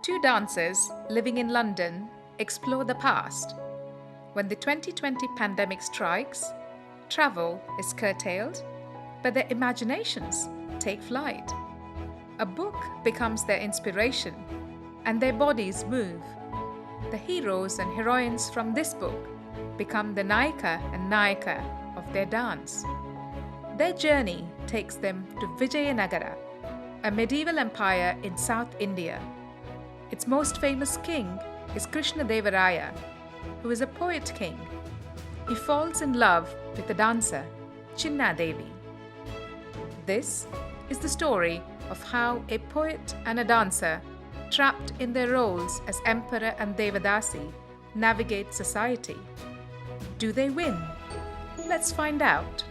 Two dancers living in London explore the past. When the 2020 pandemic strikes, travel is curtailed, but their imaginations take flight. A book becomes their inspiration, and their bodies move. The heroes and heroines from this book become the Naika and Nayaka of their dance. Their journey takes them to Vijayanagara, a medieval empire in South India. Its most famous king is Krishnadevaraya, who is a poet king. He falls in love with the dancer, Chinnadevi. This is the story of how a poet and a dancer, trapped in their roles as emperor and devadasi, navigate society. Do they win? Let's find out.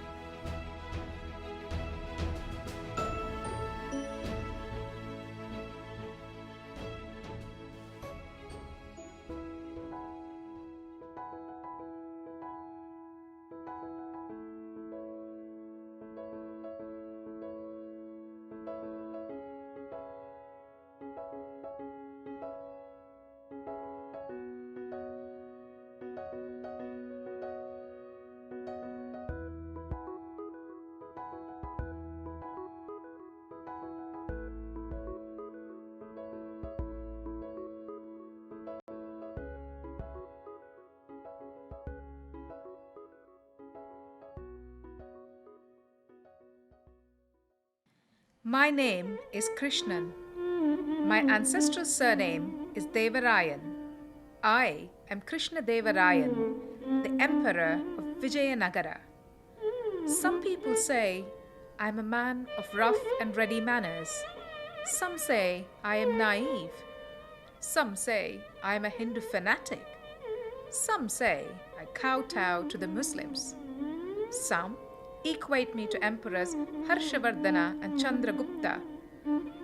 My name is Krishnan. My ancestral surname is Devarayan. I am Krishna Devarayan, the emperor of Vijayanagara. Some people say I am a man of rough and ready manners. Some say I am naive. Some say I am a Hindu fanatic. Some say I kowtow to the Muslims. Some equate me to emperors Harshavardhana and Chandragupta.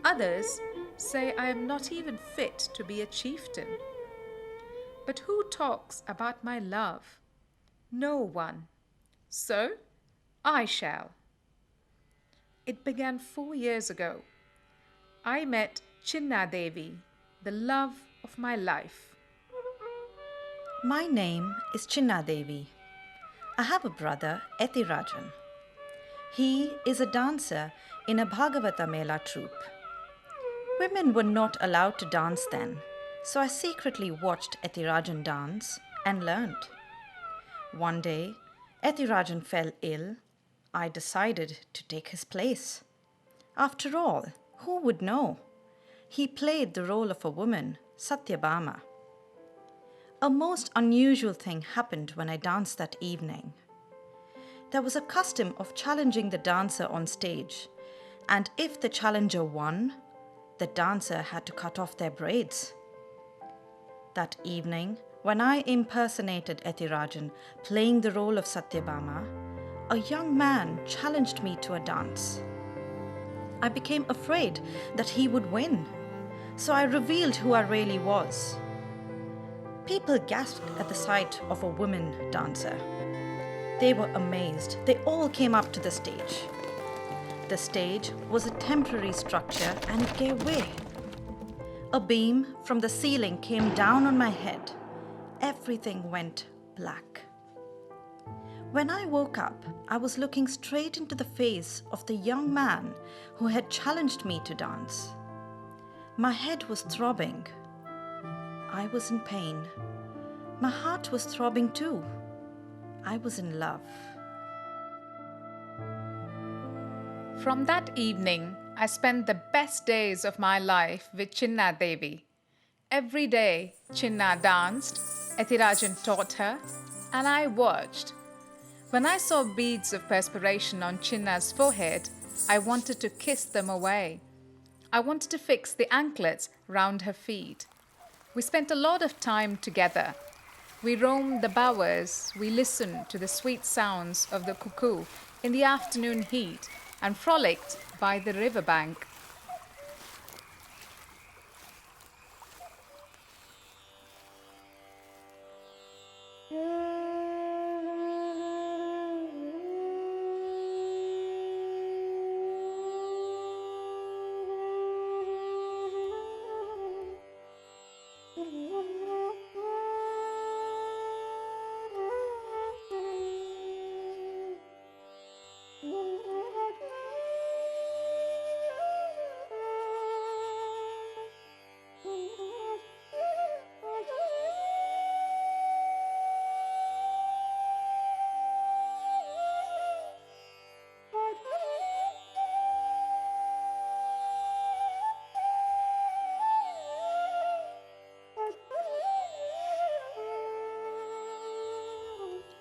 Others say I am not even fit to be a chieftain. But who talks about my love? No one. So, I shall. It began 4 years ago. I met Chinnadevi, the love of my life. My name is Chinnadevi. I have a brother, Ethirajan. He is a dancer in a Bhagavata Mela troupe. Women were not allowed to dance then, so I secretly watched Ethirajan dance and learned. One day, Ethirajan fell ill. I decided to take his place. After all, who would know? He played the role of a woman, Satyabhama. A most unusual thing happened when I danced that evening. There was a custom of challenging the dancer on stage, and if the challenger won, the dancer had to cut off their braids. That evening, when I impersonated Ethirajan playing the role of Satyabhama, a young man challenged me to a dance. I became afraid that he would win, so I revealed who I really was. People gasped at the sight of a woman dancer. They were amazed. They all came up to the stage. The stage was a temporary structure and it gave way. A beam from the ceiling came down on my head. Everything went black. When I woke up, I was looking straight into the face of the young man who had challenged me to dance. My head was throbbing. I was in pain. My heart was throbbing too. I was in love. From that evening, I spent the best days of my life with Chinnadevi. Every day, Chinna danced, Ethirajan taught her, and I watched. When I saw beads of perspiration on Chinna's forehead, I wanted to kiss them away. I wanted to fix the anklets round her feet. We spent a lot of time together. We roamed the bowers, we listened to the sweet sounds of the cuckoo in the afternoon heat and frolicked by the riverbank.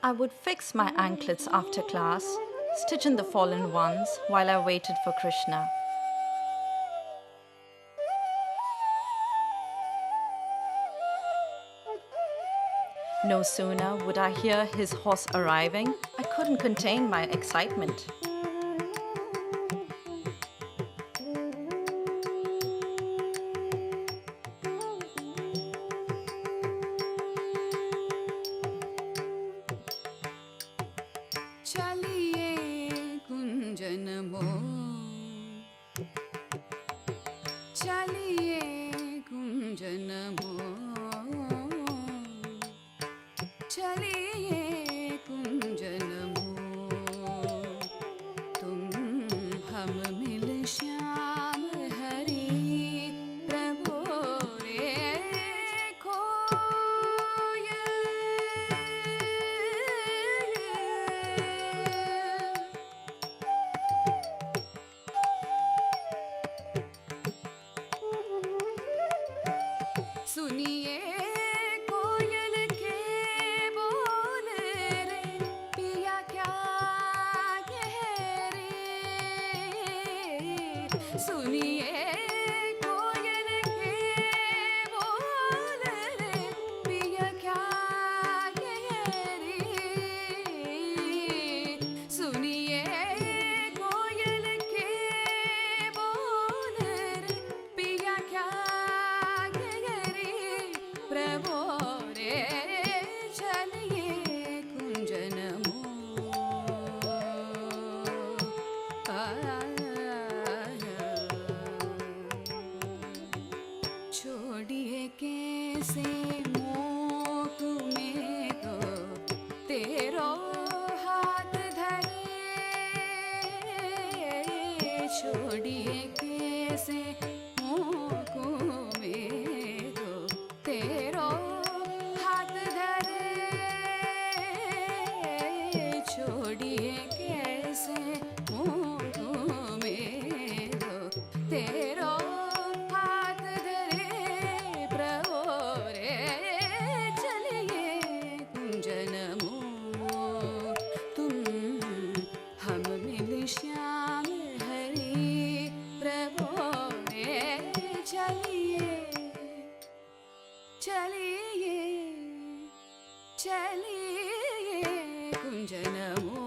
I would fix my anklets after class, stitch in the fallen ones while I waited for Krishna. No sooner would I hear his horse arriving, I couldn't contain my excitement. चलिए कुंजन मो चलिए कुंजन मो चलिए कुंजन मो तुम हम मिल श्याम हरि प्रभु रे सुनिए कोयल के बोल रे पिया क्या कह रे सुनिए कोयल के बोल रे पिया क्या कह रे सुनिए कोयल के बोल रे पिया क्या प्रभो रे चलिए कुंजन मो छोड़िए कैसे मोह में तो तेरो हाथ धरे छोड़िए कैसे मोह में तो तेरो हाथ धरे छोड़िए कैसे मुँह में दो तेरो हाथ धरे प्रभो रे चलिए कुंजन मो तुम हम मिल श्याम हरि प्रभो रे चलिए चलिए चलिए कुंजन मो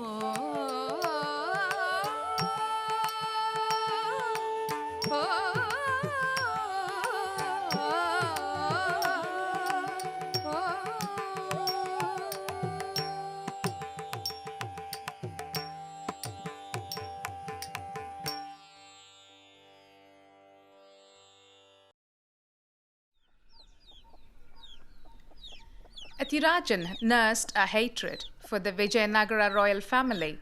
Ethirajan nursed a hatred for the Vijayanagara royal family.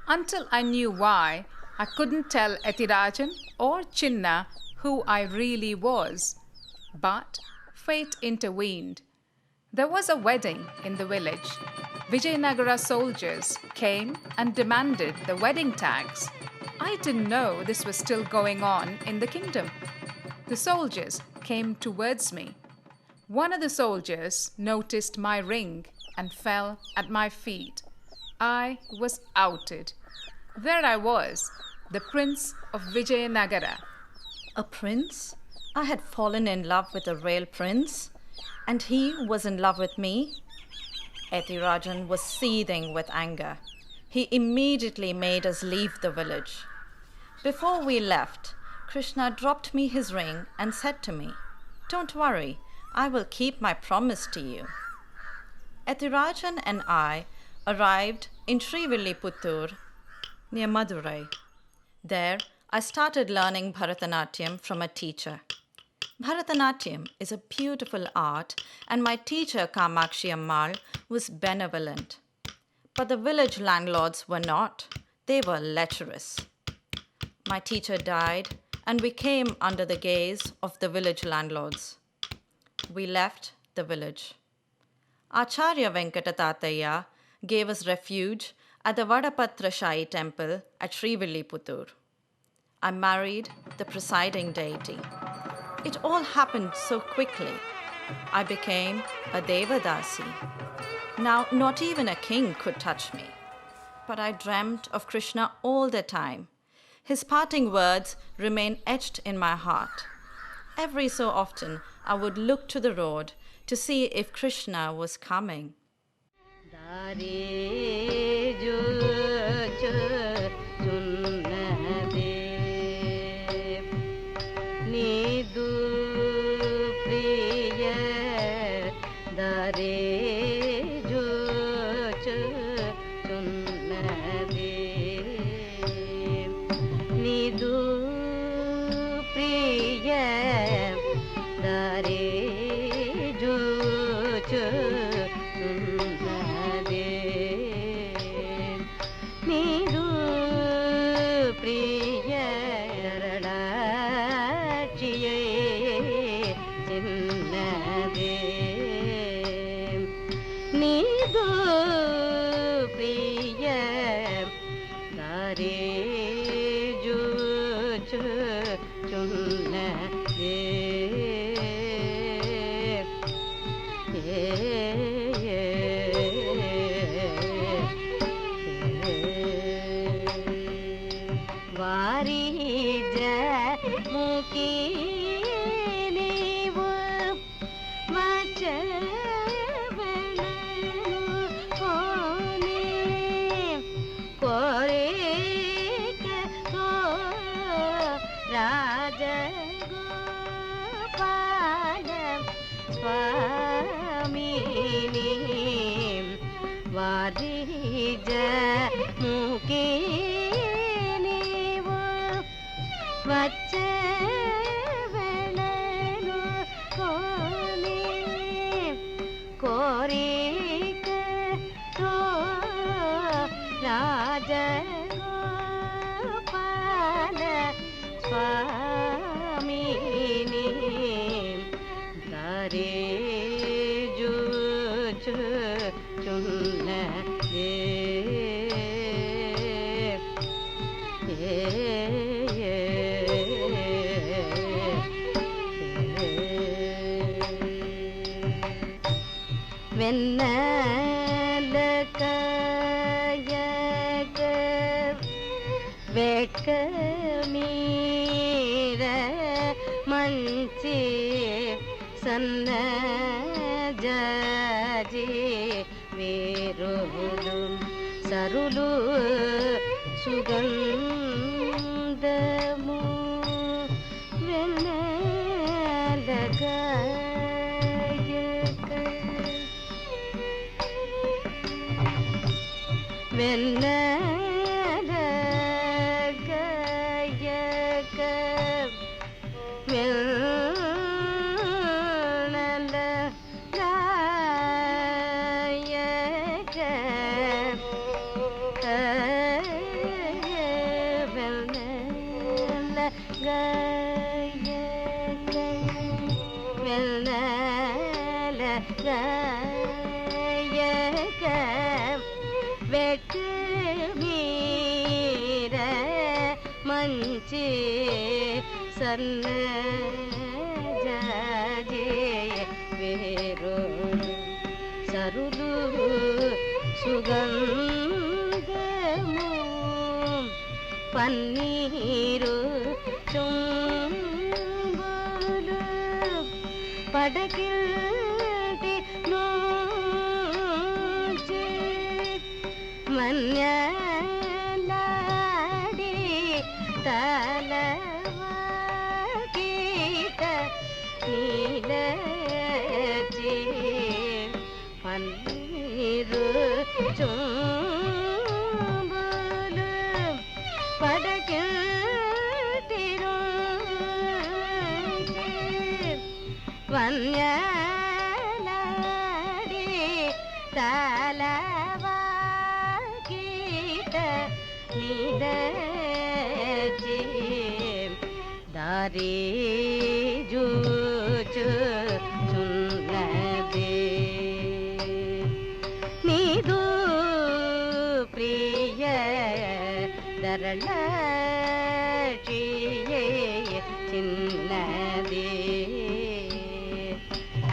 Until I knew why, I couldn't tell Ethirajan or Chinna who I really was. But fate intervened. There was a wedding in the village. Vijayanagara soldiers came and demanded the wedding tags. I didn't know this was still going on in the kingdom. The soldiers came towards me. One of the soldiers noticed my ring and fell at my feet. I was outed. There I was, the prince of Vijayanagara. A prince? I had fallen in love with a real prince, and he was in love with me. Ethirajan was seething with anger. He immediately made us leave the village. Before we left, Krishna dropped me his ring and said to me, "Don't worry, I will keep my promise to you." Ethirajan and I arrived in Srivilliputtur near Madurai. There, I started learning Bharatanatyam from a teacher. Bharatanatyam is a beautiful art, and my teacher Kamakshi Ammal was benevolent. But the village landlords were not. They were lecherous. My teacher died, and we came under the gaze of the village landlords. We left the village. Acharya Venkatatataya gave us refuge at the Vadapatra Shai temple at Srivilliputtur. I married the presiding deity. It all happened so quickly. I became a Devadasi. Now, not even a king could touch me. But I dreamt of Krishna all the time. His parting words remain etched in my heart. Every so often, I would look to the road to see if Krishna was coming.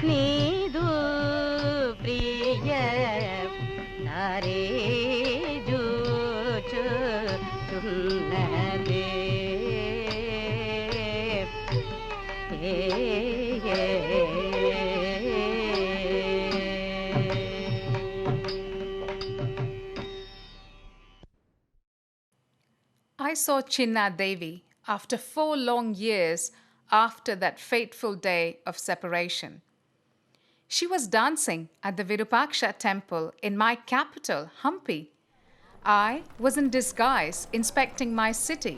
ನೀದು Priya జూచుచున్నదే I saw Chinnadevi after 4 long years after that fateful day of separation. She was dancing at the Virupaksha temple in my capital, Hampi. I was in disguise inspecting my city.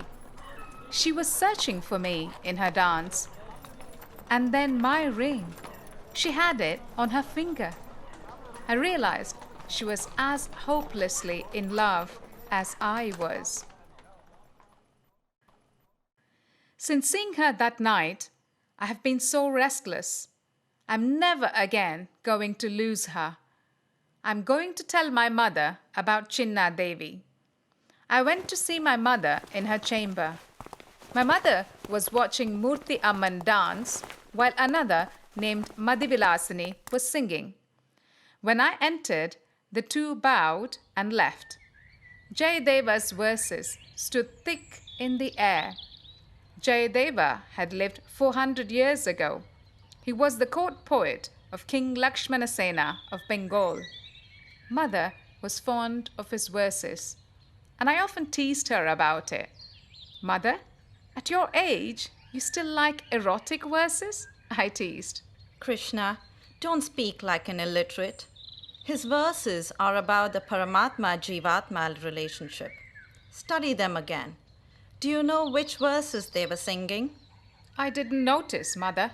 She was searching for me in her dance. And then my ring. She had it on her finger. I realized she was as hopelessly in love as I was. Since seeing her that night, I have been so restless. I'm never again going to lose her. I'm going to tell my mother about Chinnadevi. I went to see my mother in her chamber. My mother was watching Murthy Amman dance while another named Madhivilasini was singing. When I entered, the two bowed and left. Jayadeva's verses stood thick in the air. Jayadeva had lived 400 years ago. He was the court poet of King Lakshmanasena of Bengal. Mother was fond of his verses, and I often teased her about it. Mother, at your age, you still like erotic verses? I teased. Krishna, don't speak like an illiterate. His verses are about the Paramatma-Jivatma relationship. Study them again. Do you know which verses they were singing? I didn't notice, Mother.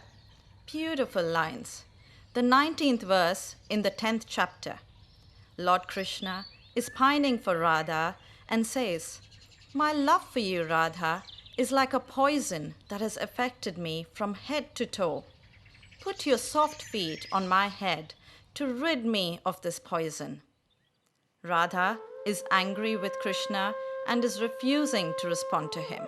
Beautiful lines. The 19th verse in the 10th chapter. Lord Krishna is pining for Radha and says, "My love for you, Radha, is like a poison that has affected me from head to toe. Put your soft feet on my head to rid me of this poison." Radha is angry with Krishna and is refusing to respond to him.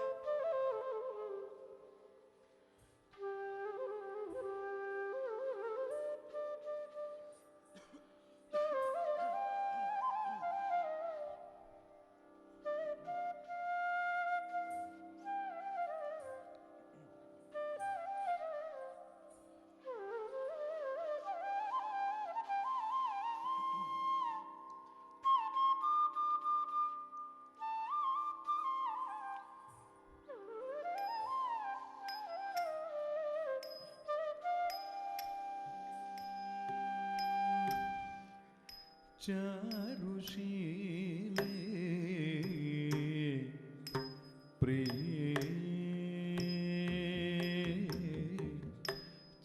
चारुशीले प्रिये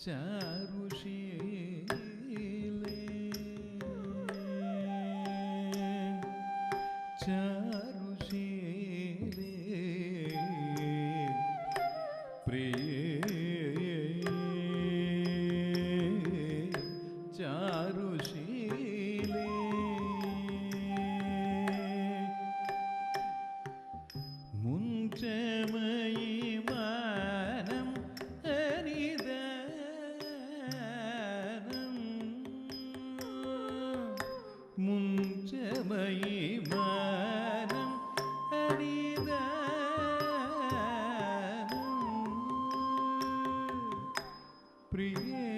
चारुशीले चारुशीले प्रिये चारुशीले मुञ्चमयि मानं हरिदानं मुञ्चमयि मानं हरिदानं प्रिये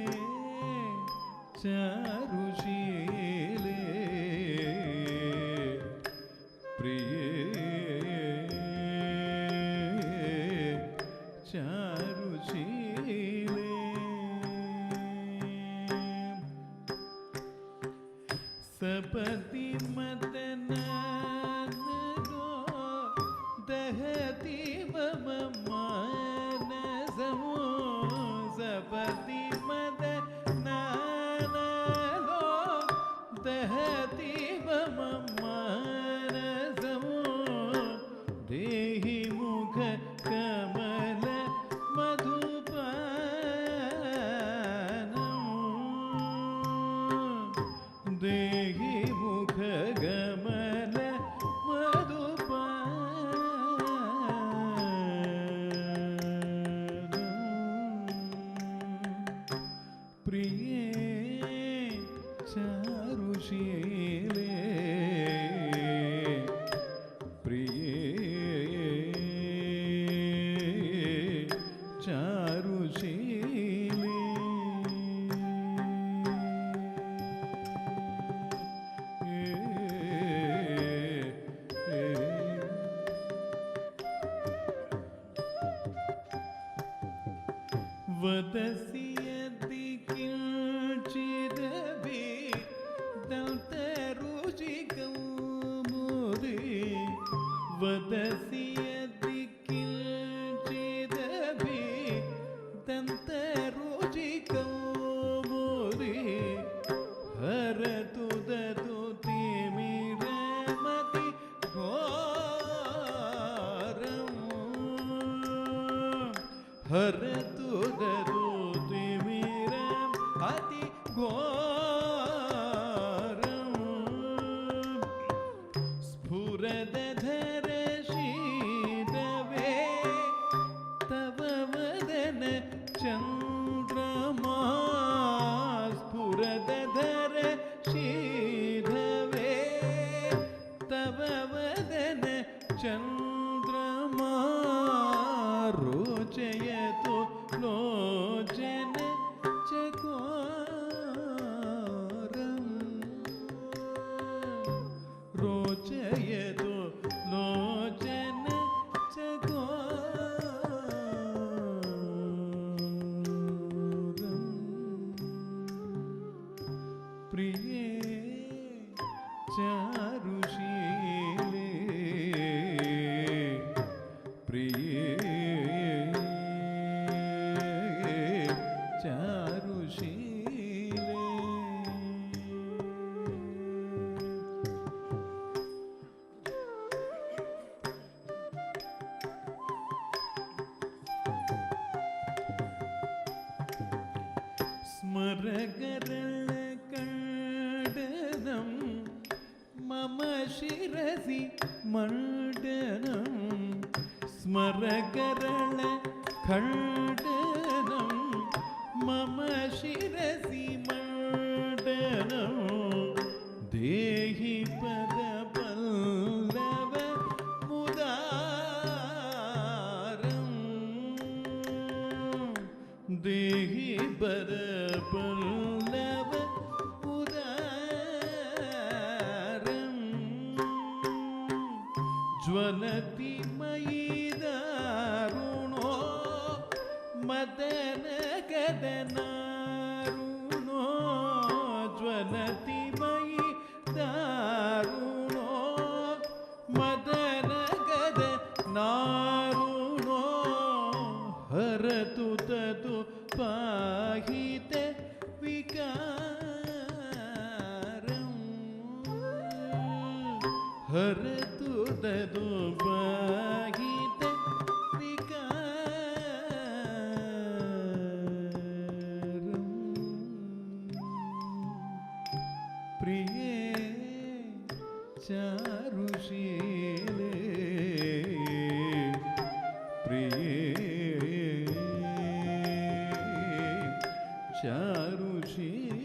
चारुशीले प्रिये चारुशीले सपति मदनानो दहति मम मानसमो सपति मदनानो दहति मम मानसमो देहि मुख कमल मधुपानम् देहि मुख गमन मधुपानम् प्रिये चारुशीले वदसि यदि किञ्चिदपि दन्तरुचिकौमुदी वदसि यदि किञ्चिदपि दन्तरुचिकौमुदी हरतु दतु तिमिरमति घोरम् हरतु दतु तिमिरम् अति घोरम् स्फुरदधर शीतवे तव वदन चन्द्रमा स्फुरदधर शीतवे तव वदन चन्द्रमा रोचयतु लोचन चकोरम् रोचयतु लोचन चकोरम् प्रिये चारुशीले प्रिये चारुशीले स्मरकरणकण्डनं मम शिरसि मण्डनं स्मरकरणकण्डनं मम शिरसि मण्डनं देहि पदपल्लव मुदारम् देहि पदपल्लव उदारम् ज्वलति मयि दारुणो मदनगदनारुणो ज्वलति मयि दारुणो मदनगदनारुणो हरतु ततु पाहित विकारम् हरतु ततु पाहित विकारम् प्रिये चारुशीले प्रिये चारुशीले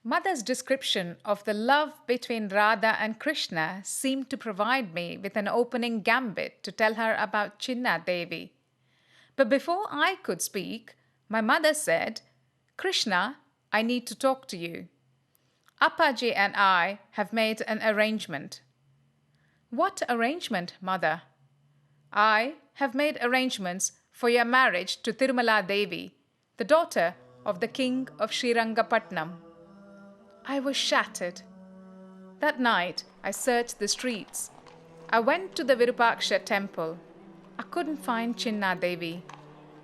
Mother's description of the love between Radha and Krishna seemed to provide me with an opening gambit to tell her about Chinnadevi. But before I could speak, my mother said, "Krishna, I need to talk to you. Appaji and I have made an arrangement." "What arrangement, mother?" "I have made arrangements for your marriage to Tirumala Devi, the daughter of the king of Srirangapatnam." I was shattered. That night, I searched the streets. I went to the Virupaksha temple. I couldn't find Chinnadevi.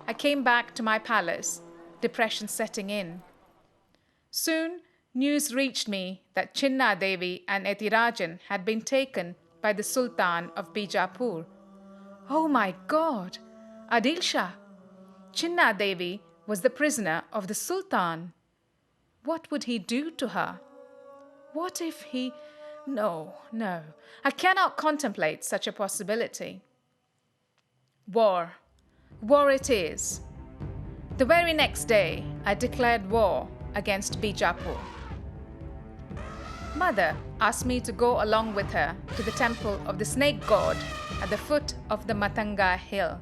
I came back to my palace. depression setting in. Soon, news reached me that Chinnadevi and Ethirajan had been taken by the Sultan of Bijapur. Oh my God! Adil Shah! Chinnadevi was the prisoner of the Sultan. What would he do to her? What if he... No, I cannot contemplate such a possibility. War. War it is. The very next day, I declared war against Bijapur. Mother asked me to go along with her to the temple of the snake god at the foot of the Matanga hill.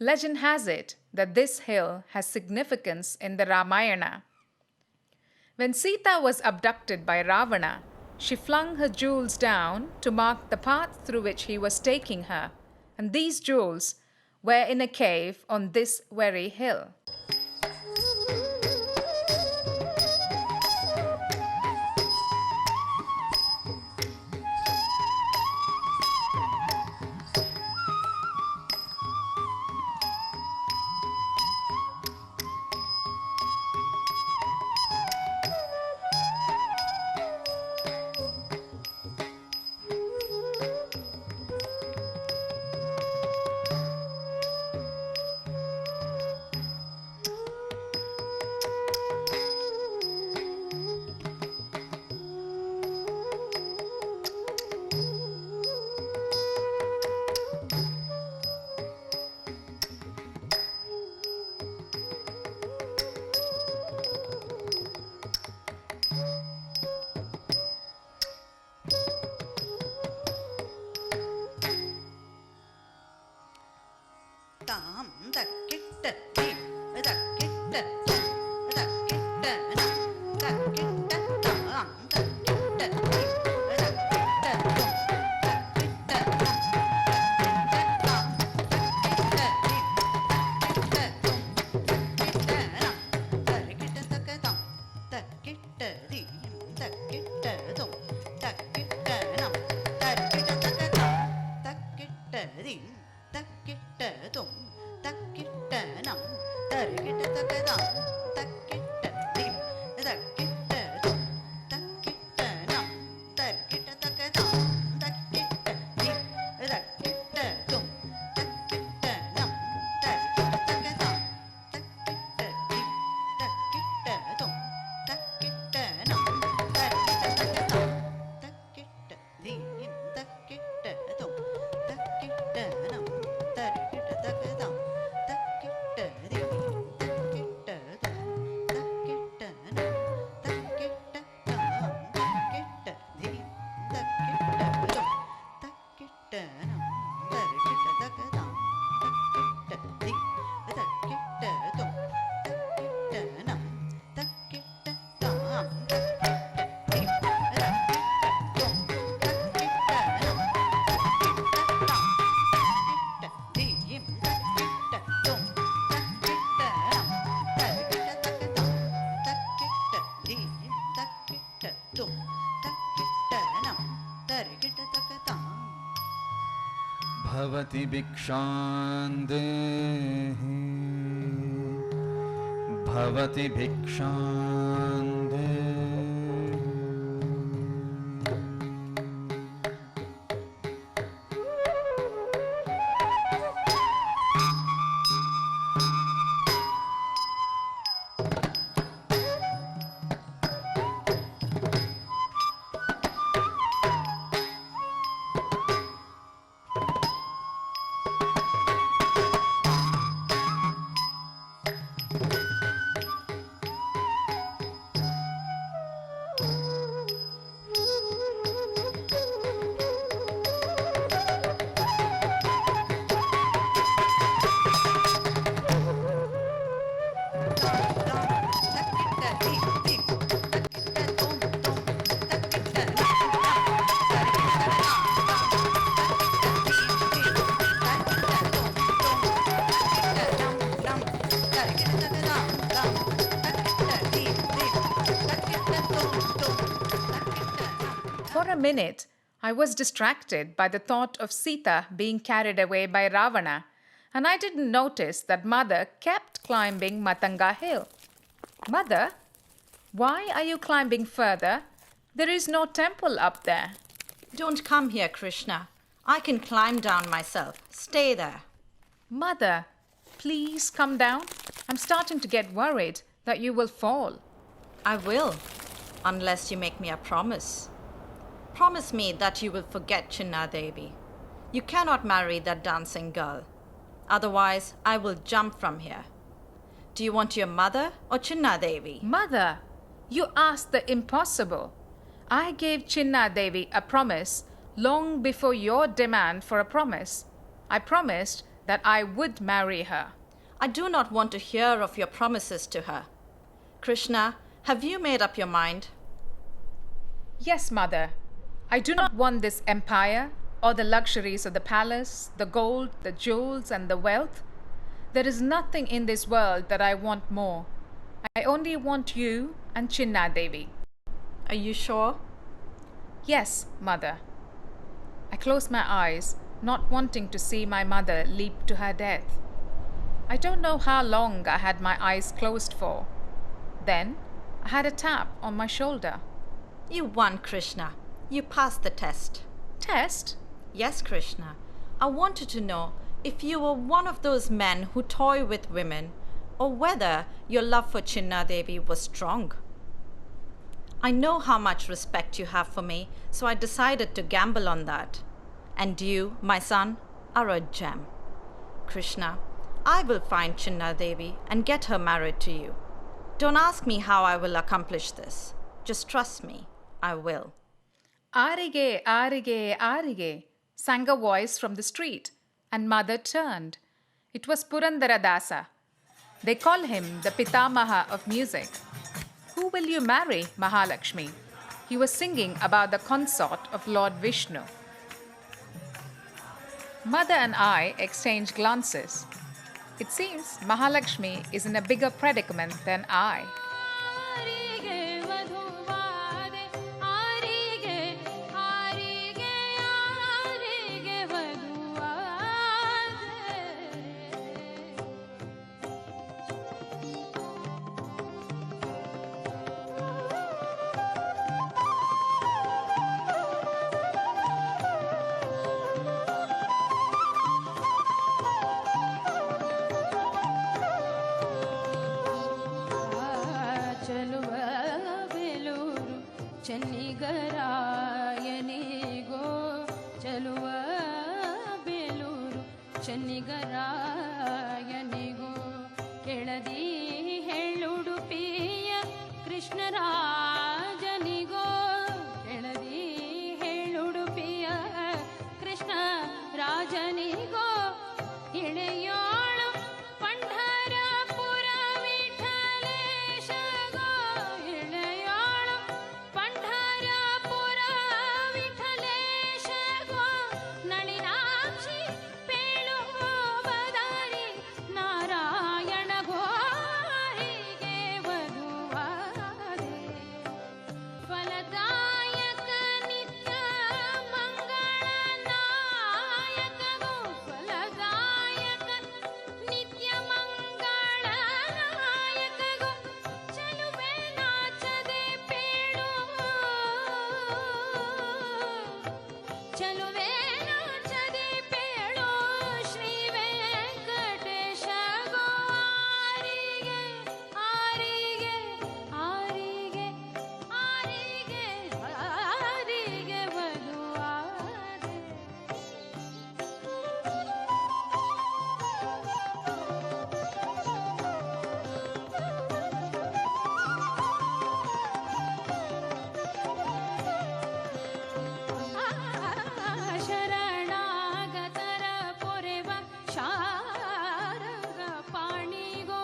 Legend has it that this hill has significance in the Ramayana. When Sita was abducted by Ravana, she flung her jewels down to mark the path through which he was taking her, and these jewels were in a cave on this very hill. भवति भिक्षां देहि भवति भिक्षां देहि For a minute, I was distracted by the thought of Sita being carried away by Ravana, and I didn't notice that Mother kept climbing Matanga Hill. Mother, why are you climbing further? There is no temple up there. Don't come here, Krishna. I can climb down myself. Stay there. Mother, please come down. I'm starting to get worried that you will fall. I will, unless you make me a promise. Promise me that you will forget Chinnadevi. You cannot marry that dancing girl. Otherwise, I will jump from here. Do you want your mother or Chinnadevi? Mother, you asked the impossible. I gave Chinnadevi a promise long before your demand for a promise. I promised that I would marry her. I do not want to hear of your promises to her. Krishna, have you made up your mind? Yes, Mother. I do not want this empire or the luxuries of the palace, the gold, the jewels, and the wealth. There is nothing in this world that I want more. I only want you and Chinnadevi. Are you sure? Yes, Mother. I closed my eyes, not wanting to see my mother leap to her death. I don't know how long I had my eyes closed for. Then I had a tap on my shoulder. You won, Krishna. You passed the test. Test? Yes, Krishna. I wanted to know if you were one of those men who toy with women, or whether your love for Chinnadevi was strong. I know how much respect you have for me, so I decided to gamble on that. And you, my son, are a gem. Krishna, I will find Chinnadevi and get her married to you. Don't ask me how I will accomplish this. Just trust me, I will. Arige, arige, arige, sang a voice from the street, and Mother turned. It was Purandaradasa. They call him the Pitamaha of music. Who will you marry, Mahalakshmi? He was singing about the consort of Lord Vishnu. Mother and I exchanged glances. It seems Mahalakshmi is in a bigger predicament than I. ಚನ್ನಿಗರಾಯನಿಗೋ ಚಲುವ ಬೇಲೂರು ಚನ್ನಿಗರಾಯನಿಗೋ ಕೆಳದಿ ಹೆಳ್ಳುಡುಪಿಯ ಕೃಷ್ಣರಾಜನಿಗೋ ಕೆಳದಿ ಹೆಳ್ಳುಡುಪಿಯ ಕೃಷ್ಣ ರಾಜನಿಗೋ ಇಳೆಯೋಳು ಪಂಢರಪುರ ವಿಠಲೇಶಗೋ ಇಳೆಯೋಳು ಪಂಢರಪುರ ವಿಠಲೇಶಗೋ ನಳಿನಾಕ್ಷಿ ಪೇಳುವದಾರಿ ನಾರಾಯಣ ಗೋರಿಗೆ ವಧುವಾದೆ ಫಲದಾಯಕ ನಿತ್ಯ ಮಂಗಳನಾಯಕಗೋ ಫಲದಾಯಕ ನಿತ್ಯ ಮಂಗಳನಾಯಕಗೋ ಚಲುವೆ ನಾಚದೆ ಪೇಳು ಚಲುವೆ ನಾಚದೆ ಪೇಳು ಶ್ರೀ ವೆಂಕಟೇಶ ಗೋ ಆರಿಗೆ ಆರಿಗೆ ಆರಿಗೆ ಆರಿಗೆ ವಧುವಾದೆ ಶರಣಾಗತರ ಪೊರೆವ ಶಾರಂಗ ಪಾಣಿಗೋ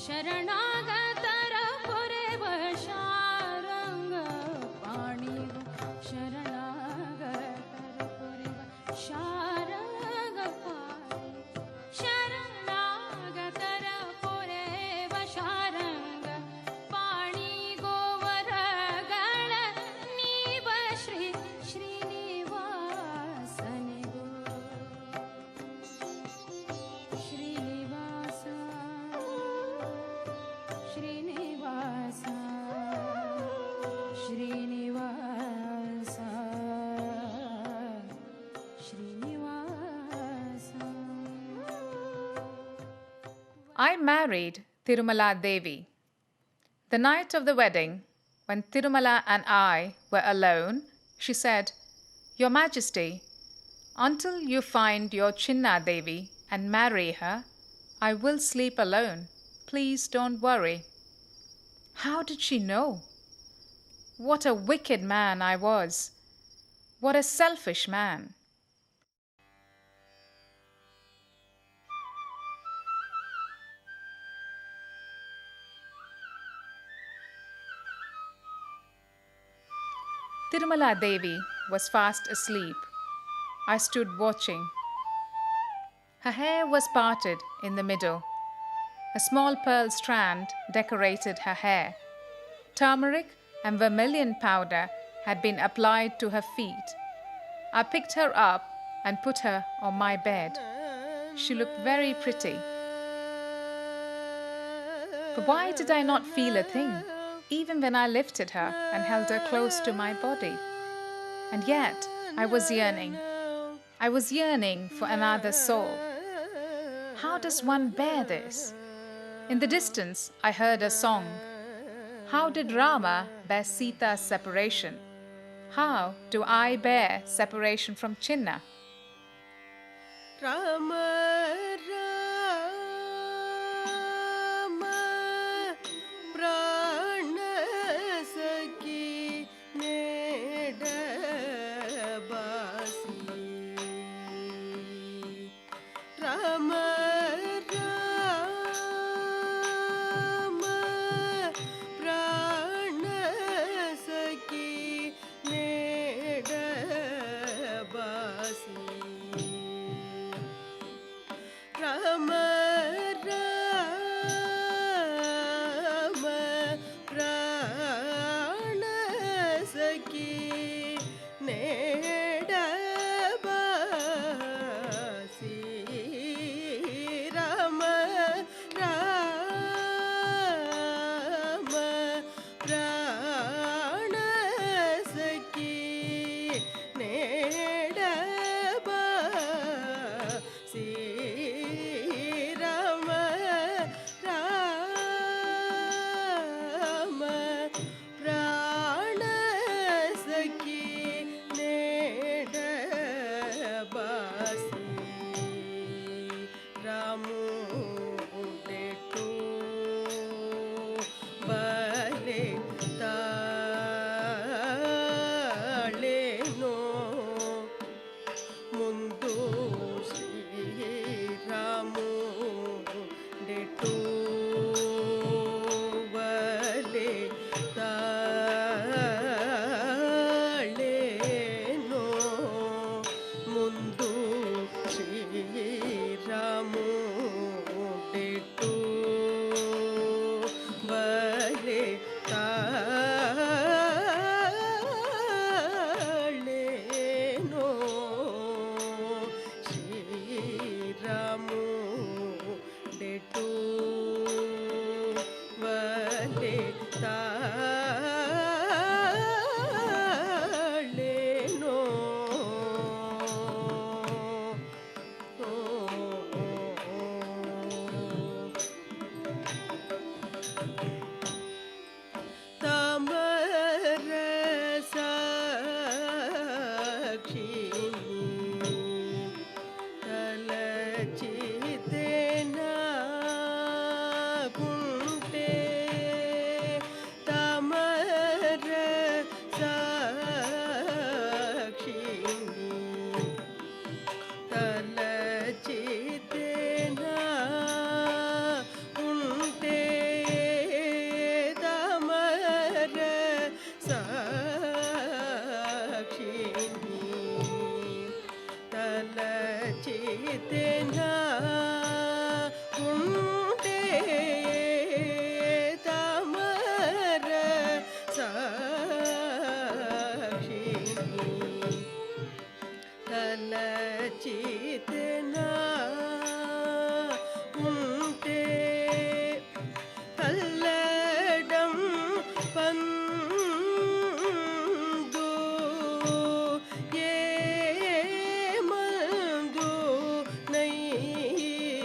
ಶರಣಾಗತರ ಪೊರೆವ ಶಾರಂಗ ಪಾಣಿಗೋ ಶರಣಾಗತರ ಪೊರೆವ ಶಾರಂಗ ಪಾಣಿ ಶರಣಾಗತರ ಪೊರೆವ ಶಾರಂಗ ಪಾಣಿಗೋ ವರಗಳ ನೀವ Shri ಶ್ರೀನಿವಾಸನಿಗೋ I married Tirumala Devi. The night of the wedding, when Tirumala and I were alone, she said, "Your Majesty, until you find your Chinnadevi and marry her, I will sleep alone. Please don't worry." How did she know? What a wicked man I was! What a selfish man! Tirumala Devi was fast asleep. I stood watching. Her hair was parted in the middle. A small pearl strand decorated her hair. Turmeric and vermilion powder had been applied to her feet. I picked her up and put her on my bed. She looked very pretty. But why did I not feel a thing, even when I lifted her and held her close to my body? And yet I was yearning. I was yearning for another soul. How does one bear this? In the distance, I heard a song. How did Rama bear Sita's separation? How do I bear separation from Chinna? Rama Rama Prana Saki Nedabasi Rama Rama Prana Saki Nedabasi Rama Rama Prana Saki Nedabasi Rama Rama Prana Saki Nedabasi Rama Rama Prana Saki Nedabasi Ramu Detu Bale Taleno Mundu Sri Ramu Detu Vale Taleno Mundu Sri Ramu Detu Vale Taleno Shri Ramu Detu Vale Taleno Tamarasakshini Talachitena Kunte Tamarasakshini Talachitena Kunte Tamarasakshini Talachitena Kunte Tamarasakshini Talachitena Kunte Kalladam Pandu Yemandu Nayayyo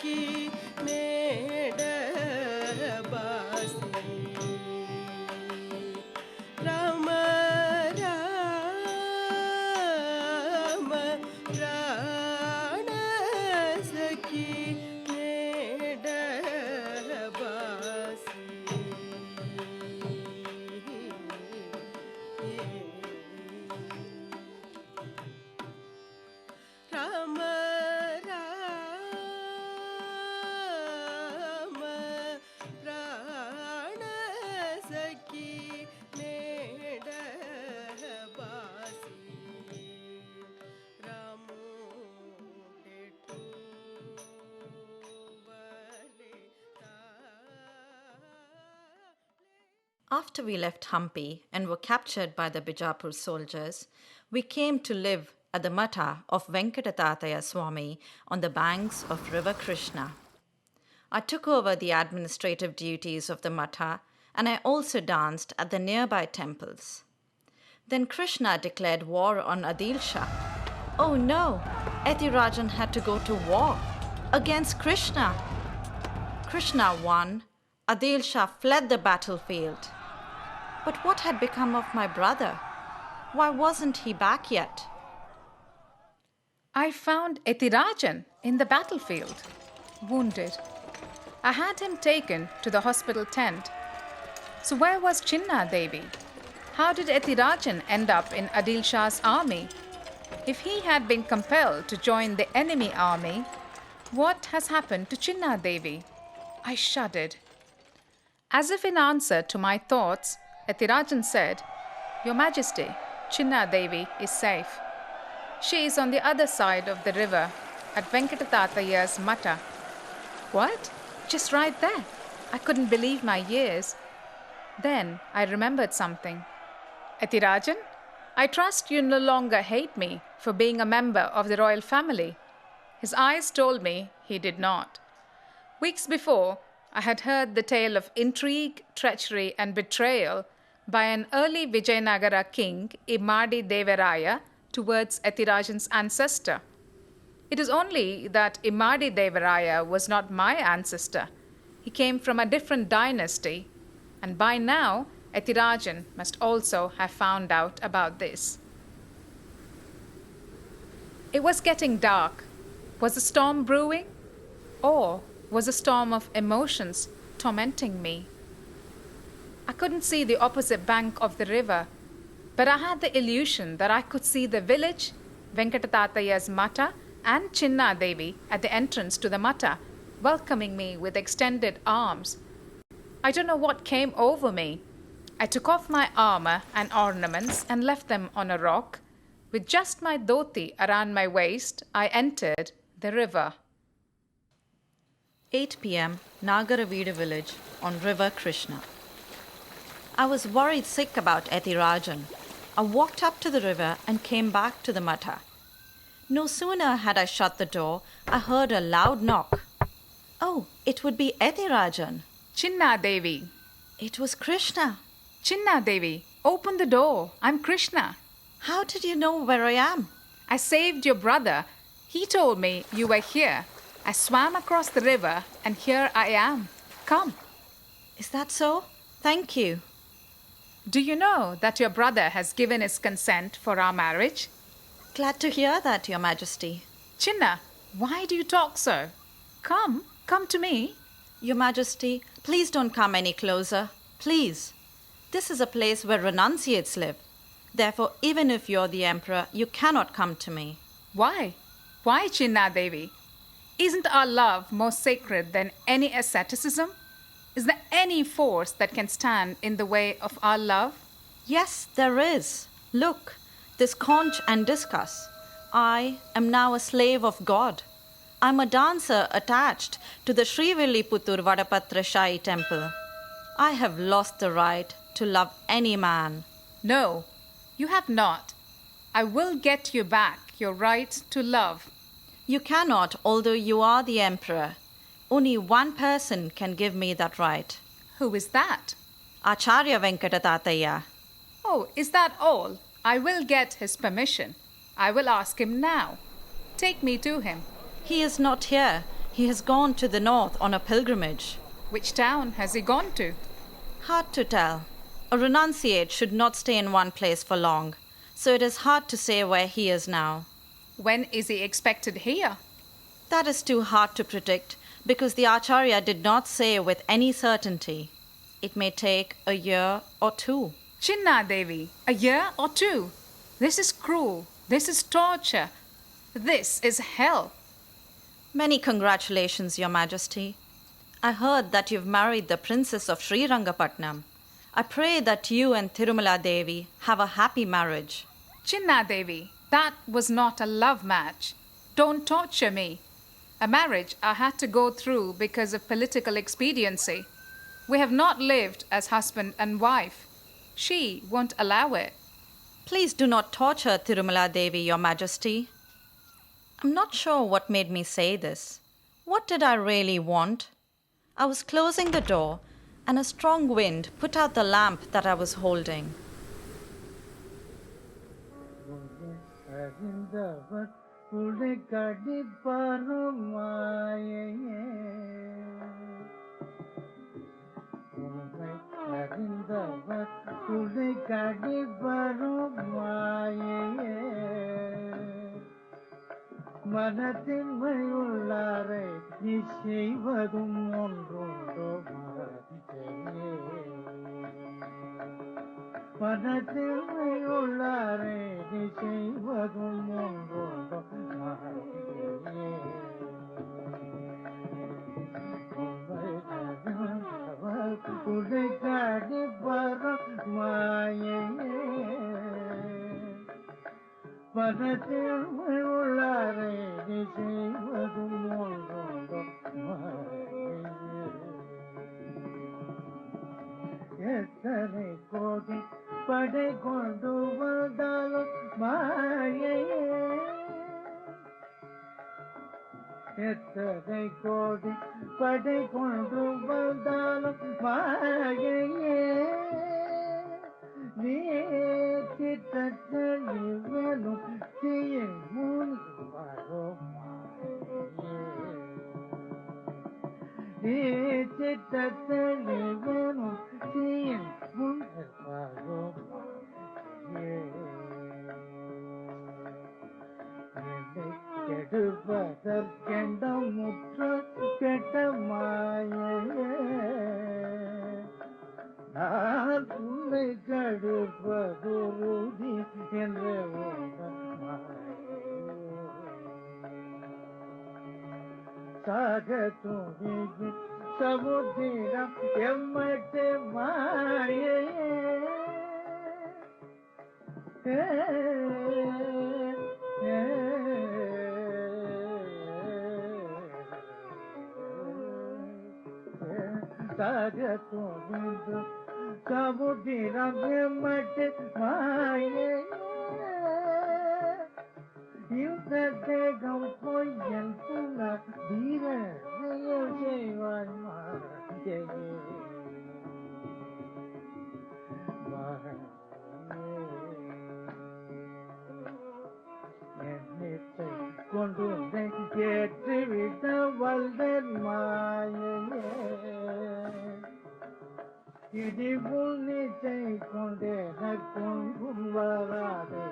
सखी made बासी राम राम प्राण सखी made Ram Ram प्राण सखी made बासी रामो डेटू बले After we left Hampi and were captured by the Bijapur soldiers, we came to live at the Matha of Venkatatataya Swami on the banks of River Krishna. I took over the administrative duties of the Matha and I also danced at the nearby temples. Then Krishna declared war on Adil Shah. Oh no! Ethirajan had to go to war against Krishna. Krishna won. Adil Shah fled the battlefield. But what had become of my brother? Why wasn't he back yet? I found Ethirajan in the battlefield, wounded. I had him taken to the hospital tent. So where was Chinnadevi? How did Ethirajan end up in Adil Shah's army? If he had been compelled to join the enemy army, what has happened to Chinnadevi? I shuddered. As if in answer to my thoughts, Ethirajan said, "Your Majesty, Chinnadevi is safe. She is on the other side of the river at Venkatataya's Matha." What? Just right there. I couldn't believe my ears. Then I remembered something. Ethirajan, I trust you no longer hate me for being a member of the royal family. His eyes told me he did not. Weeks before, I had heard the tale of intrigue, treachery, and betrayal by an early Vijayanagara king, Imadi Devaraya, towards Ethirajan's ancestor. It is only that Imadi Devaraya was not my ancestor. He came from a different dynasty, and by now, Ethirajan must also have found out about this. It was getting dark. Was a storm brewing? Or was a storm of emotions tormenting me? I couldn't see the opposite bank of the river, but I had the illusion that I could see the village, Venkatataya's Matha, and Chinnadevi at the entrance to the Matha, welcoming me with extended arms. I don't know what came over me. I took off my armor and ornaments and left them on a rock. With just my dhoti around my waist, I entered the river. 8 p.m., Nagaraveeda village on River Krishna. I was worried sick about Ethirajan. I walked up to the river and came back to the Matha. No sooner had I shut the door, I heard a loud knock. Oh, it would be Ethirajan. Chinnadevi. It was Krishna. Chinnadevi, open the door. I'm Krishna. How did you know where I am? I saved your brother. He told me you were here. I swam across the river and here I am. Come. Is that so? Thank you. Do you know that your brother has given his consent for our marriage? Glad to hear that, Your Majesty. Chinna, why do you talk so? Come to me. Your Majesty, please don't come any closer. Please. This is a place where renunciates live. Therefore, even if you're the emperor, you cannot come to me. Why? Why, Chinnadevi? Isn't our love more sacred than any asceticism? Is there any force that can stand in the way of our love? Yes, there is. Look, this conch and discus. I am now a slave of God. I'm a dancer attached to the Srivilliputur Vadapatra Shai temple. I have lost the right to love any man. No, you have not. I will get you back your right to love. You cannot, although you are the emperor. Only one person can give me that right. Who is that? Acharya Venkatatataya. Oh, is that all? I will get his permission. I will ask him now. Take me to him. He is not here. He has gone to the north on a pilgrimage. Which town has he gone to? Hard to tell. A renunciate should not stay in one place for long, so it is hard to say where he is now. When is he expected here? That is too hard to predict because the Acharya did not say with any certainty. It may take a year or two. Chinnadevi, a year or two? This is cruel. This is torture. This is hell. Many congratulations, Your Majesty. I heard that you've married the Princess of Srirangapatnam. I pray that you and Tirumala Devi have a happy marriage. Chinnadevi, that was not a love match. Don't torture me. A marriage I had to go through because of political expediency. We have not lived as husband and wife. She won't allow it. Please do not torture Tirumala Devi, Your Majesty. I'm not sure what made me say this. What did I really want? I was closing the door, and a strong wind put out the lamp that I was holding. மனத்தின்மையுள்ளாரை நீ செய்வதும் ஒன்றுண்டோ மனத்தின்மையுள்ளாரை நீ செய்வதும் ஒன்றுண்டோ குடை காடி வரும் மாயே மனத்தில் உள்ளாரை நீ செய்வதும் ஒன்றோண்டோ எத்தனை கோடி படை கொண்டு வந்தாலும் மாயே எத்தனை கோடி படை கொண்டு வந்தாலும் மாயே நீ கிட்டத்தட்ட வேணும் செய்ய மூணு நீ கிட்டத்தட்ட வேணும் செய்ய மூணு கெடுப்பதற்கெண்ட முற்ற கெட்ட மாயே நான் உன்னை கடுப்பதுருதி என்ற சாக துணிவு சமுத்திரம் எம்மட்டு மாயே சாக துணிவு சமுத்திரம் எம்மட்டு மாயே இந்த தேகம் பொய்யன் புன தீர செய்வான் மாயே என்னத்தை கொண்டு ஏற்றுவிட்ட வல்தன் மாயே இடி புள்ளிச்சை கொண்டே கொண்டும் வராதே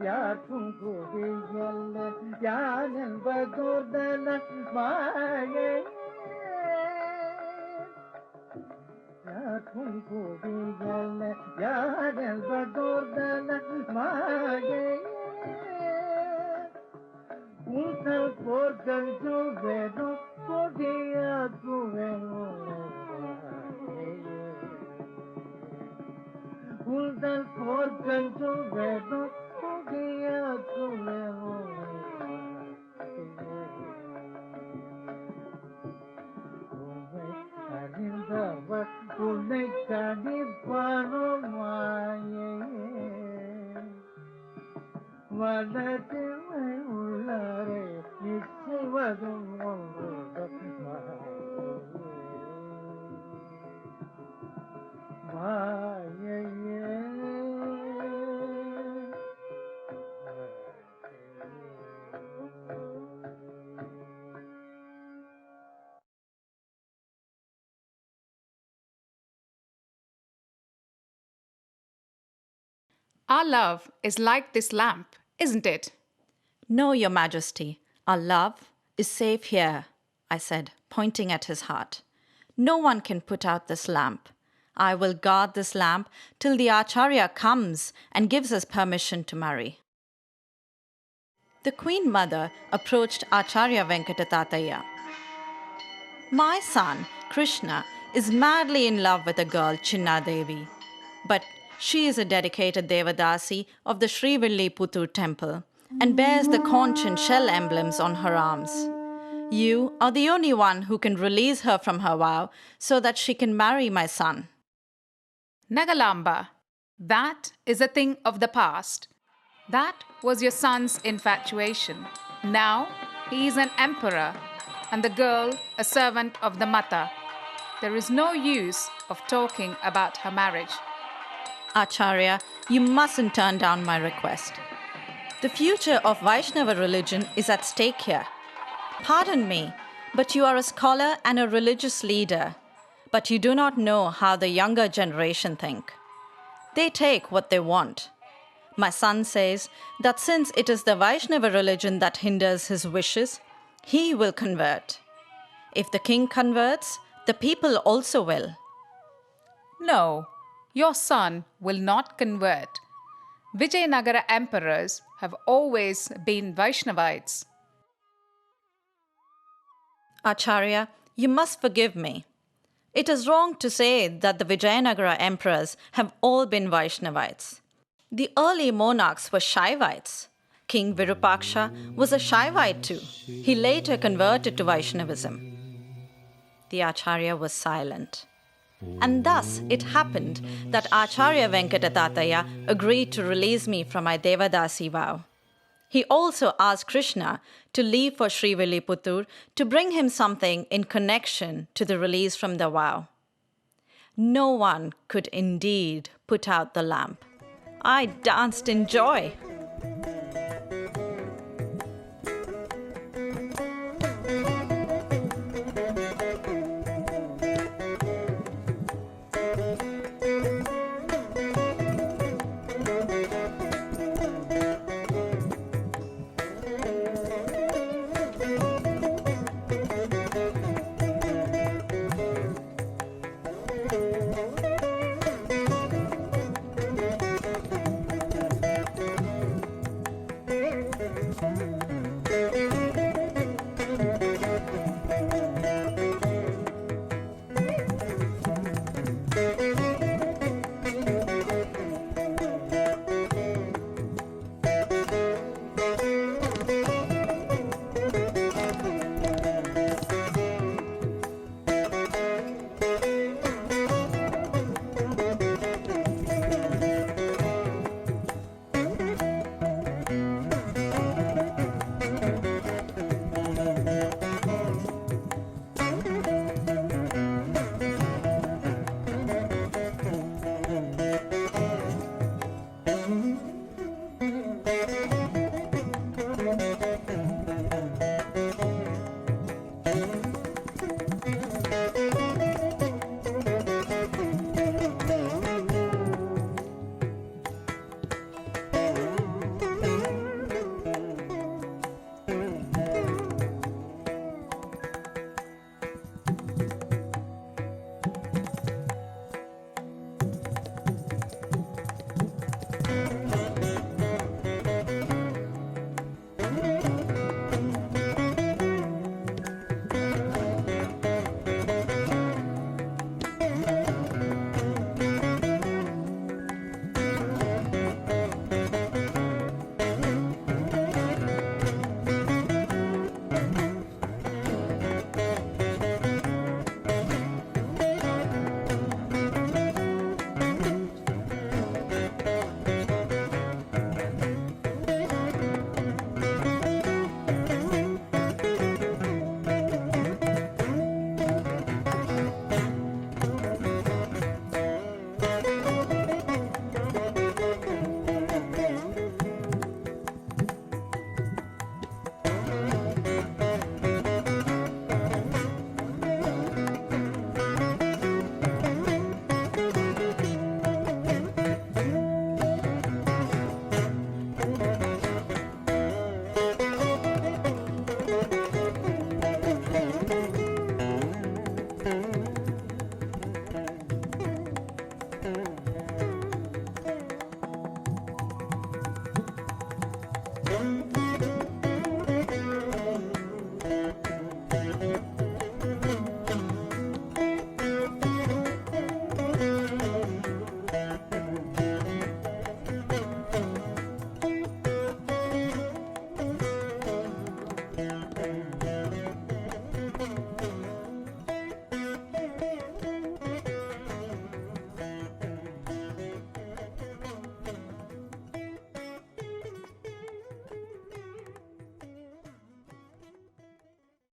யாருக்கும் கூடியல்ல யான் என்பதோர்தன மாயே யாருக்கும் கூடியல்ல யான் என்பதோர்தன மாயே உங்கள் போர்கள் வேணும் கொடியாக்கு வேணும் உங்கள் போர்கள் வேணும் கொடியாக்கு வேணும் அறிந்தவர் உன்னை கடிப்பானோ மாயே வளர்த்திமை உள்ளாரே நிச்சயவதும் ஒன்று மாயே Our love is like this lamp, isn't it? No, Your Majesty, our love is safe here, I said, pointing at his heart. No one can put out this lamp. I will guard this lamp till the Acharya comes and gives us permission to marry. The Queen Mother approached Acharya Venkatatataya. My son, Krishna, is madly in love with a girl, Chinnadevi. But she is a dedicated Devadasi of the Srivilliputtur temple and bears the conch and shell emblems on her arms. You are the only one who can release her from her vow so that she can marry my son. Nagalamba, that is a thing of the past. That was your son's infatuation. Now he is an emperor and the girl a servant of the Mata. There is no use of talking about her marriage. Acharya, you mustn't turn down my request. The future of Vaishnava religion is at stake here. Pardon me, but you are a scholar and a religious leader, but you do not know how the younger generation think. They take what they want. My son says that since it is the Vaishnava religion that hinders his wishes, he will convert. If the king converts, the people also will. No, your son will not convert. Vijayanagara emperors have always been Vaishnavites. Acharya, you must forgive me. It is wrong to say that the Vijayanagara emperors have all been Vaishnavites. The early monarchs were Shaivites. King Virupaksha was a Shaivite too. He later converted to Vaishnavism. The Acharya was silent. And thus it happened that Acharya Venkatatataya agreed to release me from my Devadasi vow. He also asked Krishna to leave for Srivilliputtur to bring him something in connection to the release from the vow. No one could indeed put out the lamp. I danced in joy.